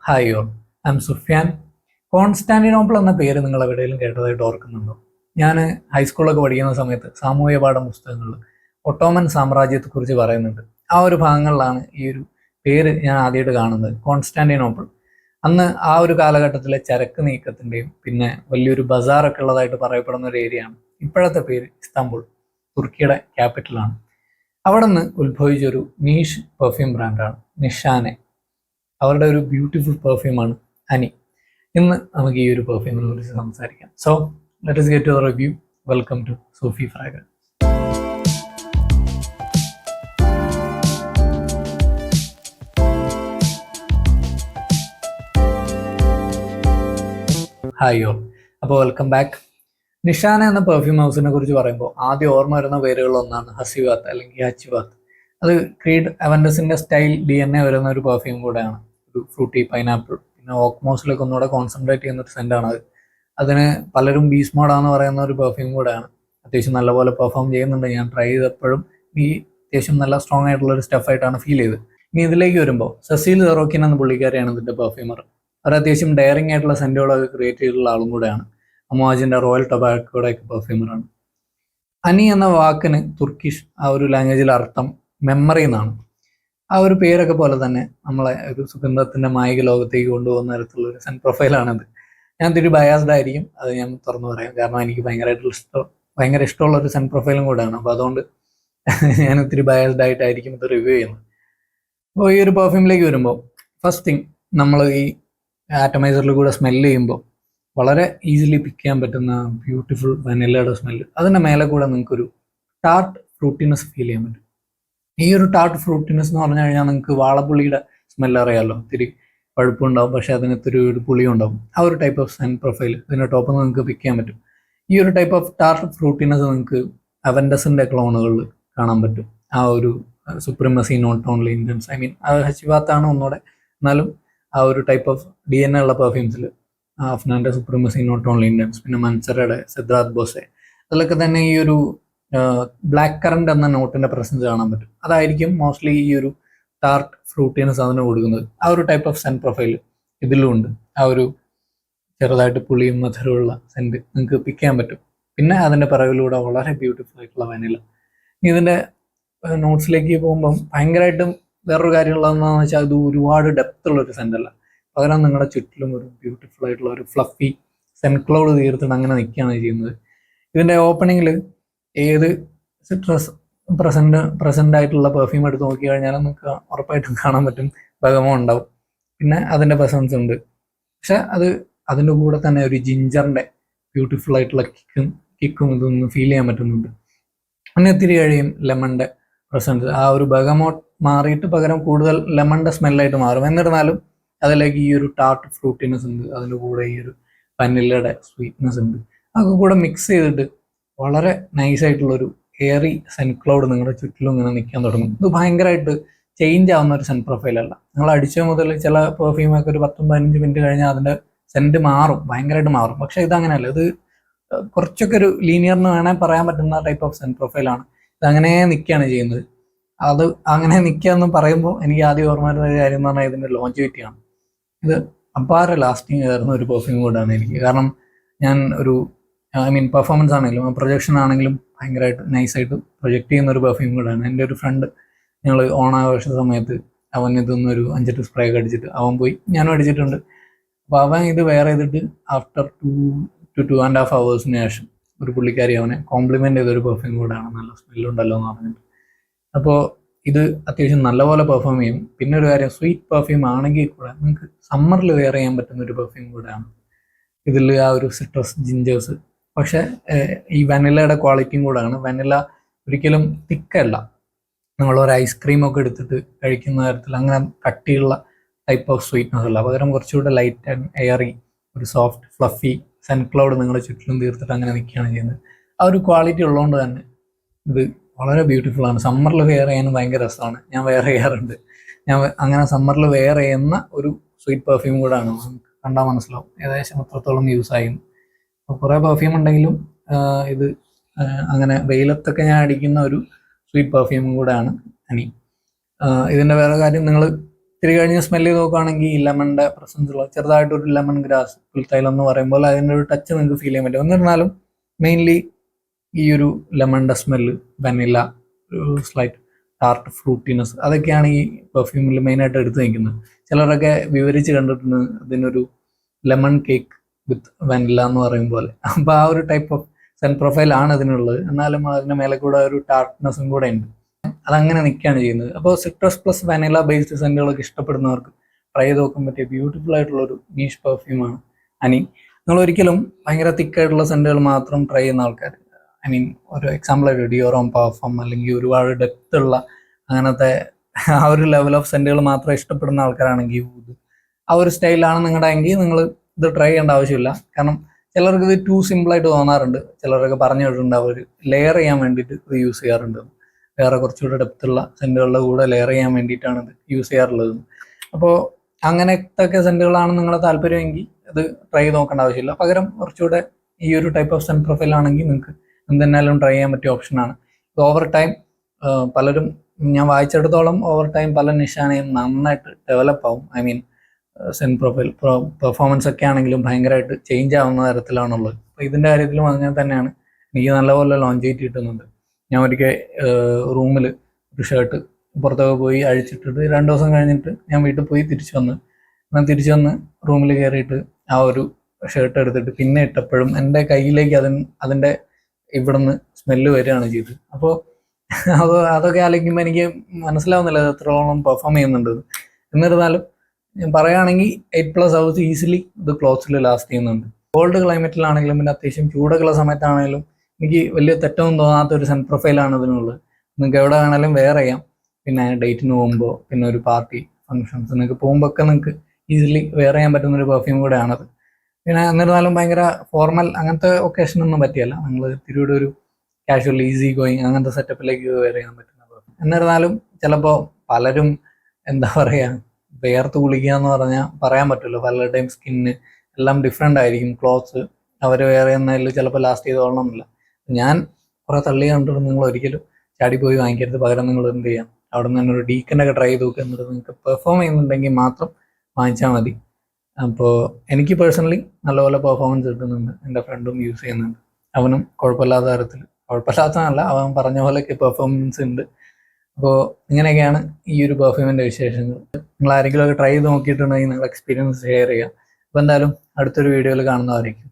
Hi all, I am Sufiyan. Constantinople എന്ന പേര് നിങ്ങൾ എവിടെയെങ്കിലും കേട്ടതായിട്ട് ഓർക്കുന്നുണ്ടോ? ഞാൻ ഹൈസ്കൂളൊക്കെ പഠിക്കുന്ന സമയത്ത് സാമൂഹ്യ പാഠ പുസ്തകങ്ങളിൽ ഒട്ടോമൻ സാമ്രാജ്യത്തെക്കുറിച്ച് പറയുന്നുണ്ട്. ആ ഒരു ഭാഗങ്ങളിലാണ് ഈ ഒരു പേര് ഞാൻ ആദ്യമായിട്ട് കാണുന്നത്, കോൺസ്റ്റാന്റിനോപ്പിൾ. അന്ന് ആ ഒരു കാലഘട്ടത്തിലെ ചരക്ക് നീക്കത്തിൻ്റെയും പിന്നെ വലിയൊരു ബസാറൊക്കെ ഉള്ളതായിട്ട് പറയപ്പെടുന്ന ഒരു ഏരിയയാണ്. ഇപ്പോഴത്തെ പേര് ഇസ്താംബുൾ, തുർക്കിയുടെ ക്യാപിറ്റലാണ്. അവിടെ നിന്ന് ഉത്ഭവിച്ചൊരു നീഷ് പെർഫ്യൂം ബ്രാൻഡാണ് നിഷാനെ. അവരുടെ ഒരു ബ്യൂട്ടിഫുൾ പെർഫ്യൂമാണ് അനി. ഇന്ന് നമുക്ക് ഈ ഒരു പെർഫ്യൂമിനെ കുറിച്ച് സംസാരിക്കാം. So let us get to the review. Welcome to Sufi fragrance. Hi all, അപ്പോൾ വെൽക്കം ബാക്ക്. നിഷാന എന്ന പെർഫ്യൂം ഹൗസിനെ കുറിച്ച് പറയുമ്പോൾ ആദ്യം ഓർമ്മ വരുന്ന പേരുകളൊന്നാണ് ഹസിവാത്ത് അല്ലെങ്കിൽ ഹച്ചിവാത്ത്. അത് ക്രീഡ് അവൻഡസിന്റെ സ്റ്റൈൽ DNA വരുന്ന ഒരു പെർഫ്യൂം കൂടെയാണ്. ഒരു ഫ്രൂട്ടി പൈനാപ്പിൾ പിന്നെ ഓക്മോസിലൊക്കെ ഒന്നുകൂടെ കോൺസെൻട്രേറ്റ് ചെയ്യുന്ന ഒരു സെന്റാണ് അത്. അതിന് പലരും ബീസ് മോഡാന്ന് പറയുന്ന ഒരു പെർഫ്യൂം കൂടെയാണ്. അത്യാവശ്യം നല്ലപോലെ പെർഫോം ചെയ്യുന്നുണ്ട്. ഞാൻ ട്രൈ ചെയ്തപ്പോഴും ഈ അത്യാവശ്യം നല്ല സ്ട്രോങ് ആയിട്ടുള്ള ഒരു സ്റ്റഫായിട്ടാണ് ഫീൽ ചെയ്തത്. ഇനി ഇതിലേക്ക് വരുമ്പോൾ സെസീൽ സെറോക്കിൻ എന്ന പുള്ളിക്കാരിയാണ് ഇതിന്റെ പെർഫ്യൂമർ. അവർ അത്യാവശ്യം ഡയറിംഗ് ആയിട്ടുള്ള സെന്റുകളൊക്കെ ക്രിയേറ്റ് ചെയ്തിട്ടുള്ള ആളും കൂടെയാണ്. അമോജിന്റെ റോയൽ ടൊബാക്കോയുടെ ഒക്കെ പെർഫ്യൂമറാണ്. അനി എന്ന വാക്കിന് തുർക്കിഷ് ആ ഒരു ലാംഗ്വേജിൽ അർത്ഥം മെമ്മറി എന്നാണ്. ആ ഒരു പേരൊക്കെ പോലെ തന്നെ നമ്മളെ ഒരു സുഗന്ധത്തിന്റെ മായിക ലോകത്തേക്ക് കൊണ്ടുപോകുന്ന തരത്തിലുള്ള ഒരു സെൻ പ്രൊഫൈലാണിത്. ഞാൻ ഇത്തിരി ബയാസ്ഡ് ആയിരിക്കും, അത് ഞാൻ തുറന്നു പറയാം. കാരണം എനിക്ക് ഭയങ്കര ഇഷ്ടമുള്ള ഒരു സെൻ പ്രൊഫൈലും കൂടെയാണ്. അപ്പോൾ അതുകൊണ്ട് ഞാൻ ഇത്തിരി ബയാസ്ഡ് ആയിട്ടായിരിക്കും ഇത് റിവ്യൂ ചെയ്യുന്നത്. അപ്പോൾ ഈ ഒരു പെർഫ്യൂമിലേക്ക് വരുമ്പോൾ ഫസ്റ്റ് തിങ്, നമ്മൾ ഈ ആറ്റമൈസറിൽ കൂടെ സ്മെല്ല് ചെയ്യുമ്പോൾ വളരെ ഈസിലി പിക്ക് ചെയ്യാൻ പറ്റുന്ന ബ്യൂട്ടിഫുൾ വനിലയുടെ സ്മെല്ല്. അതിൻ്റെ മേലെ കൂടെ നിങ്ങൾക്കൊരു ടാർട്ട് ഫ്രൂട്ടിനെസ് ഫീൽ ചെയ്യാൻ പറ്റും. ഈ ഒരു ടാർട്ട് ഫ്രൂട്ടിനെസ് എന്ന് പറഞ്ഞു കഴിഞ്ഞാൽ നിങ്ങൾക്ക് വാളപ്പുള്ളിയുടെ സ്മെല്ല് അറിയാമല്ലോ. ഇത്തിരി പഴുപ്പുണ്ടാവും, പക്ഷെ അതിന് ഇത്തിരി ഒരു പുളിയും ഉണ്ടാവും. ആ ഒരു ടൈപ്പ് ഓഫ് സെൻ പ്രൊഫൈൽ ഇതിൻ്റെ ടോപ്പിൽ നിന്ന് നിങ്ങൾക്ക് പിക്ക് ചെയ്യാൻ പറ്റും. ഈ ഒരു ടൈപ്പ് ഓഫ് ടാർട്ട് ഫ്രൂട്ടിനെസ് നിങ്ങൾക്ക് അവൻഡസിൻ്റെ ക്ലോണുകളിൽ കാണാൻ പറ്റും. ആ ഒരു supremacy not only Indians, I mean അത് ഹച്ചിവാത്താണ് ഒന്നുകൂടെ, എന്നാലും ആ ഒരു ടൈപ്പ് ഓഫ് DNA ഉള്ള പെർഫ്യൂംസിൽ അഫ്നാന്റെ സുപ്രീമസി നോട്ട് ഓൺലി ഇന്ത്യൻസ്, പിന്നെ മൻസറയുടെ സിദ്ധാർത്ഥ് ബോസെ, അതിലൊക്കെ തന്നെ ഈ ഒരു ബ്ലാക്ക് കറന്റ് എന്ന നോട്ടിന്റെ പ്രസൻസ് കാണാൻ പറ്റും. അതായിരിക്കും മോസ്റ്റ്ലി ഈ ഒരു ടാർട്ട് ഫ്രൂട്ടിനെസ് അതിന് കൊടുക്കുന്നത്. ആ ഒരു ടൈപ്പ് ഓഫ് സെൻ പ്രൊഫൈൽ ഇതിലും ഉണ്ട്. ആ ഒരു ചെറുതായിട്ട് പുളിയും മധുരമുള്ള സെന്റ് നിങ്ങൾക്ക് പിക്ക് ചെയ്യാൻ പറ്റും. പിന്നെ അതിന്റെ പിറകിലൂടെ വളരെ ബ്യൂട്ടിഫുൾ ആയിട്ടുള്ള വനില. ഇതിന്റെ നോട്ട്സിലേക്ക് പോകുമ്പം ഭയങ്കരമായിട്ടും വേറൊരു കാര്യമുള്ളതെന്ന് വെച്ചാൽ ഇത് ഒരുപാട് ഡെപ്ത് ഉള്ള ഒരു സെന്റ് അല്ല. പകരം നിങ്ങളുടെ ചുറ്റിലും ഒരു ബ്യൂട്ടിഫുൾ ആയിട്ടുള്ള ഒരു ഫ്ലഫി സെൻ ക്ലൗഡ് തീർത്തിട്ട് അങ്ങനെ നിൽക്കുകയാണ് ചെയ്യുന്നത്. ഇതിന്റെ ഓപ്പണിങ്ങിൽ ഏത് സിട്രസ് പ്രസന്റ് ആയിട്ടുള്ള പെർഫ്യൂം എടുത്ത് നോക്കി കഴിഞ്ഞാൽ നിങ്ങൾക്ക് ഉറപ്പായിട്ടും കാണാൻ പറ്റും ബഗമോ ഉണ്ടാവും, പിന്നെ അതിന്റെ പ്രസൻസ് ഉണ്ട്. പക്ഷെ അതിൻ്റെ കൂടെ തന്നെ ഒരു ജിഞ്ചറിന്റെ ബ്യൂട്ടിഫുൾ ആയിട്ടുള്ള കിക്കും ഇതൊന്നും ഫീൽ ചെയ്യാൻ പറ്റുന്നുണ്ട്. പിന്നെ ഇത്തിരി കഴിയും ലെമണിന്റെ പ്രസൻസ്. ആ ഒരു ബഗമോ മാറിയിട്ട് പകരം കൂടുതൽ ലെമണിന്റെ സ്മെല്ലായിട്ട് മാറും. എന്നിരുന്നാലും അതിലേക്ക് ഈ ഒരു ടാർട്ട് ഫ്രൂട്ടിനെസ് ഉണ്ട്, അതിൻ്റെ കൂടെ ഈ ഒരു വനിലയുടെ സ്വീറ്റ്നെസ് ഉണ്ട്. അതൊക്കെ കൂടെ മിക്സ് ചെയ്തിട്ട് വളരെ നൈസായിട്ടുള്ളൊരു എയറി സെൻ ക്ലൗഡ് നിങ്ങളുടെ ചുറ്റിലും ഇങ്ങനെ നിൽക്കാൻ തുടങ്ങും. ഇത് ഭയങ്കരമായിട്ട് ചേഞ്ച് ആവുന്ന ഒരു സെൻ പ്രൊഫൈലല്ല. നിങ്ങൾ അടിച്ച മുതൽ ചില പെർഫ്യൂമൊക്കെ ഒരു 10-15 മിനിറ്റ് കഴിഞ്ഞാൽ അതിൻ്റെ സെൻറ്റ് മാറും, ഭയങ്കരമായിട്ട് മാറും. പക്ഷെ ഇതങ്ങനെയല്ല. ഇത് കുറച്ചൊക്കെ ഒരു ലീനിയറിന് വേണേൽ പറയാൻ പറ്റുന്ന ടൈപ്പ് ഓഫ് സെൻ പ്രൊഫൈലാണ്. ഇതങ്ങനെ നിൽക്കുകയാണ് ചെയ്യുന്നത്. അത് അങ്ങനെ നിൽക്കുക എന്ന് പറയുമ്പോൾ എനിക്ക് ആദ്യം ഓർമ്മ വരുന്ന ഒരു കാര്യം എന്ന് പറഞ്ഞാൽ ഇതിൻ്റെ ലോഞ്ചിവിറ്റിയാണ്. ഇത് അപാര ലാസ്റ്റിംഗ് ആയിരുന്ന ഒരു പെർഫ്യൂം കൂടാണ് എനിക്ക്. കാരണം ഞാൻ ഒരു പെർഫോമൻസ് ആണെങ്കിലും പ്രൊജക്ഷൻ ആണെങ്കിലും ഭയങ്കരമായിട്ട് നൈസായിട്ട് പ്രൊജക്റ്റ് ചെയ്യുന്ന ഒരു പെർഫ്യൂം കൂടാണ്. എൻ്റെ ഒരു ഫ്രണ്ട്, ഞങ്ങൾ ഓണാഘോഷ സമയത്ത് അവൻ ഇതൊന്നൊരു 5 സ്പ്രേ ഒക്കെ അടിച്ചിട്ട് അവൻ പോയി, ഞാനും അടിച്ചിട്ടുണ്ട്. അപ്പോൾ അവൻ ഇത് വെയർ ചെയ്തിട്ട് ആഫ്റ്റർ 2-2.5 hours ശേഷം ഒരു പുള്ളിക്കാരി അവനെ കോംപ്ലിമെൻ്റ് ചെയ്തൊരു പെർഫ്യൂം കൂടാണ്. നല്ല സ്മെല്ലുണ്ടല്ലോ എന്ന് പറഞ്ഞിട്ട്. അപ്പോൾ ഇത് അത്യാവശ്യം നല്ലപോലെ പെർഫോം ചെയ്യും. പിന്നെ ഒരു കാര്യം, സ്വീറ്റ് പെർഫ്യൂം ആണെങ്കിൽ കൂടെ നിങ്ങൾക്ക് സമ്മറിൽ വെയർ ചെയ്യാൻ പറ്റുന്ന ഒരു പെർഫ്യൂം കൂടെയാണ്. ഇതിൽ ആ ഒരു സിട്രസ് ജിഞ്ചേഴ്സ്, പക്ഷെ ഈ വനിലയുടെ ക്വാളിറ്റിയും കൂടെയാണ്. വനില ഒരിക്കലും തിക്കല്ല. നമ്മളൊരു ഐസ്ക്രീമൊക്കെ എടുത്തിട്ട് കഴിക്കുന്ന തരത്തിൽ അങ്ങനെ കട്ടിയുള്ള ടൈപ്പ് ഓഫ് സ്വീറ്റ്നസ് അല്ല. പകരം കുറച്ചുകൂടെ ലൈറ്റ് ആൻഡ് എയറി, ഒരു സോഫ്റ്റ് ഫ്ലഫി സെൻ ക്ലൗഡ് നിങ്ങളുടെ ചുറ്റിലും തീർത്തിട്ട് അങ്ങനെ നിൽക്കുകയാണ് ചെയ്യുന്നത്. ആ ഒരു ക്വാളിറ്റി ഉള്ളതുകൊണ്ട് തന്നെ ഇത് വളരെ ബ്യൂട്ടിഫുൾ ആണ്. സമ്മറിൽ വെയർ ചെയ്യാനും ഭയങ്കര രസമാണ്. ഞാൻ വെയർ ചെയ്യാറുണ്ട്. ഞാൻ അങ്ങനെ സമ്മറിൽ വെയർ ചെയ്യുന്ന ഒരു സ്വീറ്റ് പെർഫ്യൂം കൂടെയാണ്. കണ്ടാൽ മനസ്സിലാവും ഏകദേശം എത്രത്തോളം യൂസ് ആയിരുന്നു. അപ്പോൾ കുറേ പെർഫ്യൂം ഉണ്ടെങ്കിലും ഇത് അങ്ങനെ വെയിലത്തൊക്കെ ഞാൻ അടിക്കുന്ന ഒരു സ്വീറ്റ് പെർഫ്യൂമും കൂടെയാണ് അനി. ഇതിൻ്റെ വേറെ കാര്യം, നിങ്ങൾ ഇത്തിരി കഴിഞ്ഞ് സ്മെല്ല് ചെയ്ത് നോക്കുകയാണെങ്കിൽ ഈ ലെമണിൻ്റെ പ്രസൻസ് ഉള്ള ചെറുതായിട്ടൊരു ലെമൺ ഗ്രാസ് പുൽത്തൈലം എന്ന് പറയുമ്പോൾ അതിൻ്റെ ഒരു ടച്ച് നിങ്ങൾക്ക് ഫീൽ ചെയ്യാൻ പറ്റും. എന്നിരുന്നാലും മെയിൻലി ഈ ഒരു ലെമണിൻ്റെ സ്മെല്ല്, വെനില, ഒരു സ്ലൈറ്റ് ടാർട്ട് ഫ്രൂട്ടിനെസ്, അതൊക്കെയാണ് ഈ പെർഫ്യൂമിൽ മെയിനായിട്ട് എടുത്ത് നിൽക്കുന്നത്. ചിലരൊക്കെ വിവരിച്ച് കണ്ടിട്ടുണ്ട് ഇതിനൊരു ലെമൺ കേക്ക് വിത്ത് വെനില എന്ന് പറയും പോലെ. അപ്പോൾ ആ ഒരു ടൈപ്പ് ഓഫ് സെൻറ്റ് പ്രൊഫൈലാണ് ഇതിനുള്ളത്. എന്നാലും അതിൻ്റെ മേലെ കൂടെ ഒരു ടാർട്ട്നെസ്സും കൂടെ ഉണ്ട്. അതങ്ങനെ നിൽക്കുകയാണ് ചെയ്യുന്നത്. അപ്പോൾ സിട്രസ് പ്ലസ് വെനില ബേസ്ഡ് സെൻറ്റുകളൊക്കെ ഇഷ്ടപ്പെടുന്നവർക്ക് ട്രൈ ചെയ്ത് നോക്കാൻ പറ്റിയ ബ്യൂട്ടിഫുൾ ആയിട്ടുള്ളൊരു നീഷ് പെർഫ്യൂമാണ് അനി. നിങ്ങൾ ഒരിക്കലും ഭയങ്കര തിക്കായിട്ടുള്ള സെൻറ്റുകൾ മാത്രം ട്രൈ ചെയ്യുന്ന ആൾക്കാർ, ഐ മീൻ ഒരു എക്സാമ്പിളായിട്ട് ഡിയോറോം, പാർഫം അല്ലെങ്കിൽ ഒരുപാട് ഡെപ്ത് ഉള്ള അങ്ങനത്തെ ആ ഒരു ലെവൽ ഓഫ് സെൻറ്റുകൾ മാത്രം ഇഷ്ടപ്പെടുന്ന ആൾക്കാരാണെങ്കിൽ ആ ഒരു സ്റ്റൈലാണ് നിങ്ങളുടെ എങ്കിൽ നിങ്ങൾ ഇത് ട്രൈ ചെയ്യേണ്ട ആവശ്യമില്ല. കാരണം ചിലർക്ക് ഇത് ടു സിമ്പിളായിട്ട് തോന്നാറുണ്ട്. ചിലരൊക്കെ പറഞ്ഞു കേട്ടിട്ടുണ്ട് അവർ ലെയർ ചെയ്യാൻ വേണ്ടിയിട്ട് ഇത് യൂസ് ചെയ്യാറുണ്ട്. വേറെ കുറച്ചുകൂടെ ഡെപ്തുള്ള സെൻറ്റുകളുടെ കൂടെ ലെയർ ചെയ്യാൻ വേണ്ടിയിട്ടാണ് ഇത് യൂസ് ചെയ്യാറുള്ളത്. അപ്പോൾ അങ്ങനത്തെ സെൻറ്റുകളാണ് നിങ്ങളുടെ താല്പര്യമെങ്കിൽ ഇത് ട്രൈ ചെയ്ത് നോക്കേണ്ട ആവശ്യമില്ല. പകരം കുറച്ചുകൂടെ ഈ ഒരു ടൈപ്പ് ഓഫ് സെൻറ്റ് പ്രൊഫൈലാണെങ്കിൽ നിങ്ങൾക്ക് എന്തെന്നാലും ട്രൈ ചെയ്യാൻ പറ്റിയ ഓപ്ഷനാണ്. ഓവർ ടൈം പലരും, ഞാൻ വായിച്ചെടുത്തോളം ഓവർ ടൈം പല നിഷാനയും നന്നായിട്ട് ഡെവലപ്പ് ആവും. I mean scent profile performance ഒക്കെ ആണെങ്കിലും ഭയങ്കരമായിട്ട് ചേഞ്ച് ആവുന്ന തരത്തിലാണുള്ളത്. അപ്പോൾ ഇതിൻ്റെ കാര്യത്തിലും അങ്ങനെ തന്നെയാണ്. എനിക്ക് നല്ലപോലെ ലോഞ്ചേറ്റ് കിട്ടുന്നുണ്ട്. ഞാൻ ഒരിക്കൽ റൂമിൽ ഒരു ഷർട്ട് പുറത്തൊക്കെ പോയി അഴിച്ചിട്ടിട്ട് 2 ദിവസം കഴിഞ്ഞിട്ട് ഞാൻ വീട്ടിൽ പോയി തിരിച്ചു വന്ന് റൂമിൽ കയറിയിട്ട് ആ ഒരു ഷർട്ട് എടുത്തിട്ട് പിന്നെ ഇട്ടപ്പോഴും എൻ്റെ കയ്യിലേക്ക് അതിൻ്റെ ഇവിടുന്ന് സ്മെല്ല് വരികയാണ് ചെയ്തത്. അപ്പോൾ അതൊക്കെ ആലോചിക്കുമ്പോൾ എനിക്ക് മനസ്സിലാവുന്നില്ല അത് എത്രത്തോളം പെർഫോം ചെയ്യുന്നുണ്ട്. എന്നിരുന്നാലും ഞാൻ പറയുകയാണെങ്കിൽ 8+ hours ഈസിലി ഇത് ക്ലോത്ത്സിൽ ലാസ്റ്റ് ചെയ്യുന്നുണ്ട്. കോൾഡ് ക്ലൈമറ്റിലാണെങ്കിലും പിന്നെ അത്യാവശ്യം ചൂടൊക്കെയുള്ള സമയത്താണെങ്കിലും എനിക്ക് വലിയ തെറ്റൊന്നും തോന്നാത്ത ഒരു സെൻറ്റ് പ്രൊഫൈലാണ് ഇതിനുള്ളത്. നിങ്ങൾക്ക് എവിടെ വേണമെങ്കിലും വെയർ ചെയ്യാം. പിന്നെ ഡേറ്റിന് പോകുമ്പോൾ, പിന്നെ ഒരു പാർട്ടി ഫങ്ഷൻസ് നിങ്ങൾക്ക് പോകുമ്പോൾ ഒക്കെ നിങ്ങൾക്ക് ഈസിലി വെയർ ചെയ്യാൻ പറ്റുന്ന ഒരു പെർഫ്യൂം കൂടെയാണത്. പിന്നെ എന്നിരുന്നാലും ഭയങ്കര ഫോർമൽ അങ്ങനത്തെ ഒക്കേഷനൊന്നും പറ്റിയല്ല. നിങ്ങൾ തിരിയുടെ ഒരു കാഷ്വൽ ഈസി ഗോയിങ് അങ്ങനത്തെ സെറ്റപ്പിലേക്ക് വെയർ ചെയ്യാൻ പറ്റുന്ന പെർഫ്യൂം. എന്നിരുന്നാലും ചിലപ്പോൾ പലരും എന്താ പറയുക, വേർത്ത് കുളിക്കുക എന്ന് പറഞ്ഞാൽ പറയാൻ പറ്റുമല്ലോ. പലരുടെയും സ്കിന്ന് എല്ലാം ഡിഫറെൻ്റ് ആയിരിക്കും. ക്ലോത്ത്സ് അവർ വെയർ ചെയ്യുന്നതിൽ ചിലപ്പോൾ ലാസ്റ്റ് ചെയ്തോളണമെന്നില്ല. ഞാൻ കുറേ തള്ളി കണ്ടിട്ട് നിങ്ങൾ ഒരിക്കലും ചാടി പോയി വാങ്ങിക്കരുത്. പകരം നിങ്ങൾ എന്ത് ചെയ്യാം, അവിടെ നിന്ന് തന്നെ ഒരു ഡീക്കനൊക്കെ ട്രൈ ചെയ്ത് നോക്കുക. എന്നിട്ട് നിങ്ങൾക്ക് പെർഫോം ചെയ്യുന്നുണ്ടെങ്കിൽ മാത്രം വാങ്ങിച്ചാൽ മതി. അപ്പോൾ എനിക്ക് പേഴ്സണലി നല്ലപോലെ പെർഫോമൻസ് കിട്ടുന്നുണ്ട്. എൻ്റെ ഫ്രണ്ടും യൂസ് ചെയ്യുന്നുണ്ട്. അവനും കുഴപ്പമില്ലാത്ത തരത്തിൽ, കുഴപ്പമില്ലാത്തതല്ല, അവൻ പറഞ്ഞ പോലെയൊക്കെ പെർഫോമൻസ് ഉണ്ട്. അപ്പോൾ ഇങ്ങനെയൊക്കെയാണ് ഈ ഒരു പെർഫ്യൂമിൻ്റെ വിശേഷങ്ങൾ. നിങ്ങൾ ആരെങ്കിലും ഒക്കെ ട്രൈ ചെയ്ത് നോക്കിയിട്ടുണ്ടെങ്കിൽ നിങ്ങളുടെ എക്സ്പീരിയൻസ് ഷെയർ ചെയ്യുക. അപ്പോൾ എന്തായാലും അടുത്തൊരു വീഡിയോയിൽ കാണുന്നതായിരിക്കും.